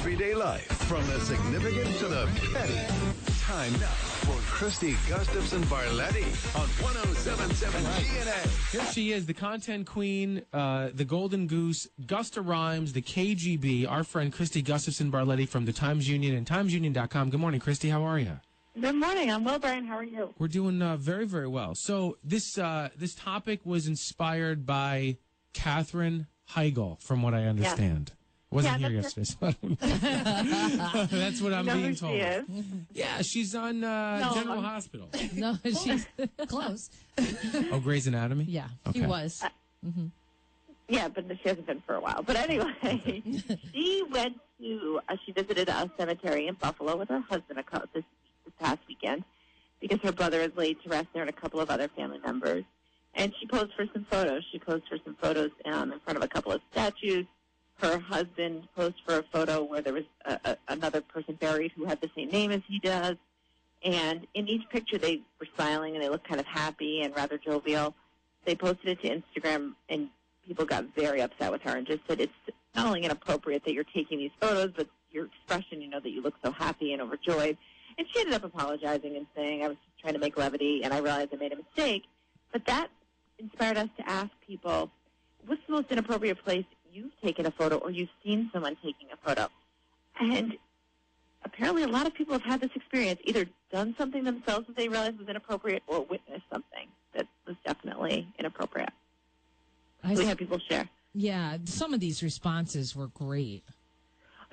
everyday life, from the significant to the petty. Time now for Christy Gustafson Barletti on 107.7 GNA. Here she is, the content queen, the golden goose, Gusta Rhymes, the KGB, our friend Christy Gustafson Barletti from the Times Union and TimesUnion.com. Good morning, Christy. How are you? Good morning. I'm well, Brian. How are you? We're doing very, very well. So this topic was inspired by Katherine Heigl, from what I understand. Yeah. I wasn't here yesterday, so I don't know. That's what I'm being told. She is? Yeah, she's on General Hospital. No, she's close. Oh, Grey's Anatomy? Yeah, okay. She was. Yeah, but she hasn't been for a while. But anyway, she went to, she visited a cemetery in Buffalo with her husband this past weekend because her brother is laid to rest there and a couple of other family members. And she posed for some photos. She posed for some photos in front of a couple of statues. Her husband posed for a photo where there was another person buried who had the same name as he does. And in each picture, they were smiling and they looked kind of happy and rather jovial. They posted it to Instagram, and people got very upset with her and just said it's not only inappropriate that you're taking these photos, but your expression, that you look so happy and overjoyed. And she ended up apologizing and saying, I was just trying to make levity, and I realized I made a mistake. But that inspired us to ask people, what's the most inappropriate place you've taken a photo or you've seen someone taking a photo? And apparently a lot of people have had this experience, either done something themselves that they realized was inappropriate or witnessed something that was definitely inappropriate. We have people share. Yeah, some of these responses were great.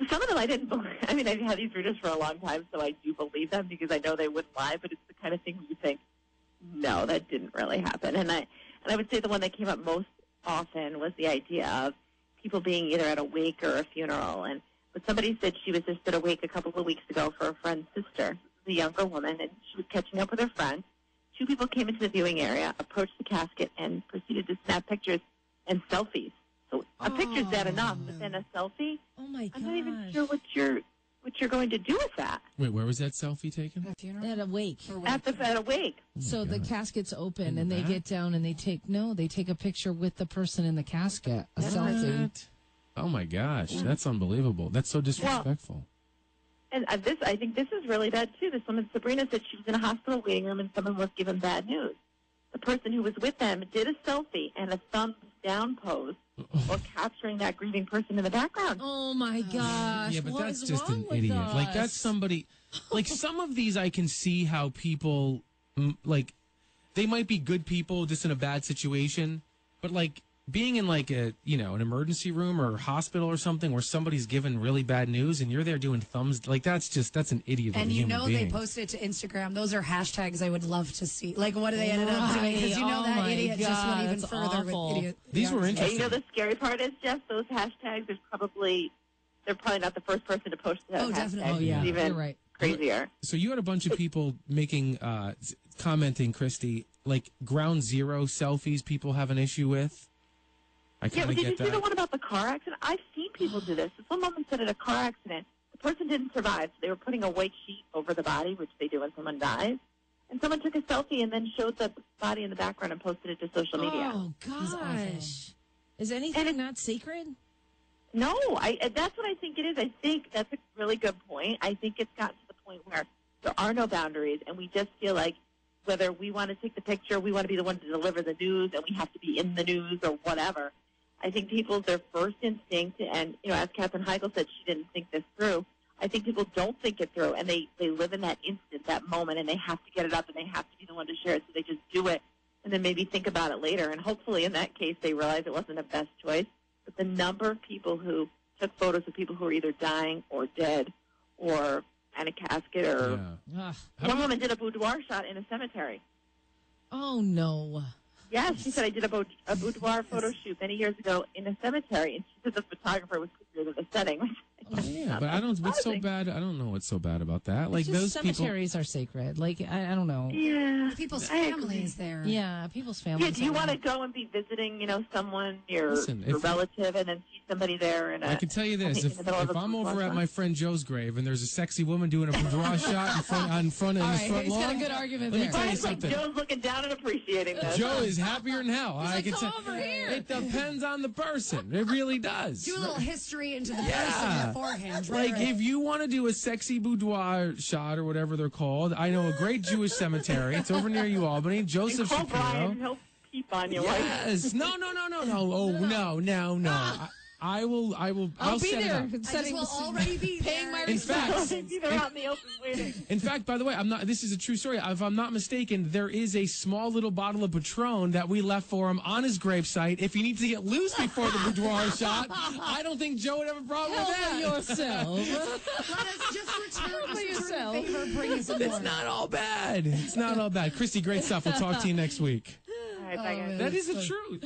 Some of them I didn't believe. I mean, I've had these readers for a long time, so I do believe them because I know they wouldn't lie, but it's the kind of thing where you think, no, that didn't really happen. And I would say the one that came up most often was the idea of people being either at a wake or a funeral. But somebody said she was just at a wake a couple of weeks ago for a friend's sister, the younger woman, and she was catching up with her friend. Two people came into the viewing area, approached the casket, and proceeded to snap pictures and selfies. So a picture's bad enough, but then a selfie? Oh, my God. I'm not even sure what you're going to do with that. Wait, where was that selfie taken? At a wake. At a wake. So the casket's open, and they get down and they take a picture with the person in the casket. A selfie. Oh, my gosh. That's unbelievable. That's so disrespectful. And I think this is really bad, too. This woman, Sabrina, said she was in a hospital waiting room and someone was given bad news. The person who was with them did a selfie and a thumbs down pose while capturing that grieving person in the background. Oh, my gosh. Yeah, but what that's is just wrong an with idiot. us? Like, that's somebody... Like, some of these I can see how people... Like, they might be good people just in a bad situation, but, like, being in, like, an emergency room or hospital or something where somebody's given really bad news and you're there doing thumbs... Like, that's an idiot of a human being. They posted it to Instagram. Those are hashtags I would love to see. Like, what they ended up doing? Because that idiot just went even further with idiot. These were interesting. And the scary part is, Jeff, those hashtags, they're probably not the first person to post that hashtag. Definitely. Oh, yeah. It's even You're right. crazier. So you had a bunch of people commenting, Christy, like ground zero selfies people have an issue with. I kind of did you get see that. the one about the car accident? I've seen people do this. One woman said at a car accident, the person didn't survive, so they were putting a white sheet over the body, which they do when someone dies. And someone took a selfie and then showed the body in the background and posted it to social media. Oh, gosh. Is anything not sacred? No, that's what I think it is. I think that's a really good point. I think it's gotten to the point where there are no boundaries, and we just feel like whether we want to take the picture, we want to be the one to deliver the news, and we have to be in the news or whatever. I think their first instinct, and as Katherine Heigl said, she didn't think this through. I think people don't think it through, and they live in that instant, that moment, and they have to get it up, and they have to be the one to share it, so they just do it, and then maybe think about it later. And hopefully in that case they realize it wasn't the best choice. But the number of people who took photos of people who were either dying or dead or in a casket or... Yeah. One woman did a boudoir shot in a cemetery. Oh, no. Yes, she said, I did a boudoir photo shoot many years ago in a cemetery, and she said the photographer was creepier than the setting. Yeah, but what's so bad? I don't know what's so bad about that. Like, those cemeteries are sacred. Like, I don't know. Yeah. People's families there. Yeah, people's families. Yeah, do you want to go and be visiting, someone, your relative, and then see somebody there. I can tell you this: if I'm over at my friend Joe's grave and there's a sexy woman doing a boudoir shot in front of the front lawn, he's got a good argument let there. me tell you something. Joe's looking down and appreciating this. Joe is happier than hell. I can come over here. It depends on the person. It really does. Do a little history into the person beforehand. Like, if you want to do a sexy boudoir shot or whatever they're called, I know a great Jewish cemetery. It's over near you, Albany. Joseph Call Shapiro. Brian, he'll peep on you. Yes. No. Oh, no. I'll be set there. it up. I will already be paying my In fact, They're out in the open waiting. In fact, by the way, this is a true story. If I'm not mistaken, there is a small little bottle of Patron that we left for him on his gravesite. If he needs to get loose before the boudoir shot, I don't think Joe would have a problem with that. yourself. Let us just return yourself. a favor, bring us It's not all bad. It's not all bad. Christy, great stuff. We'll talk to you next week. All right, bye, guys. That is the truth.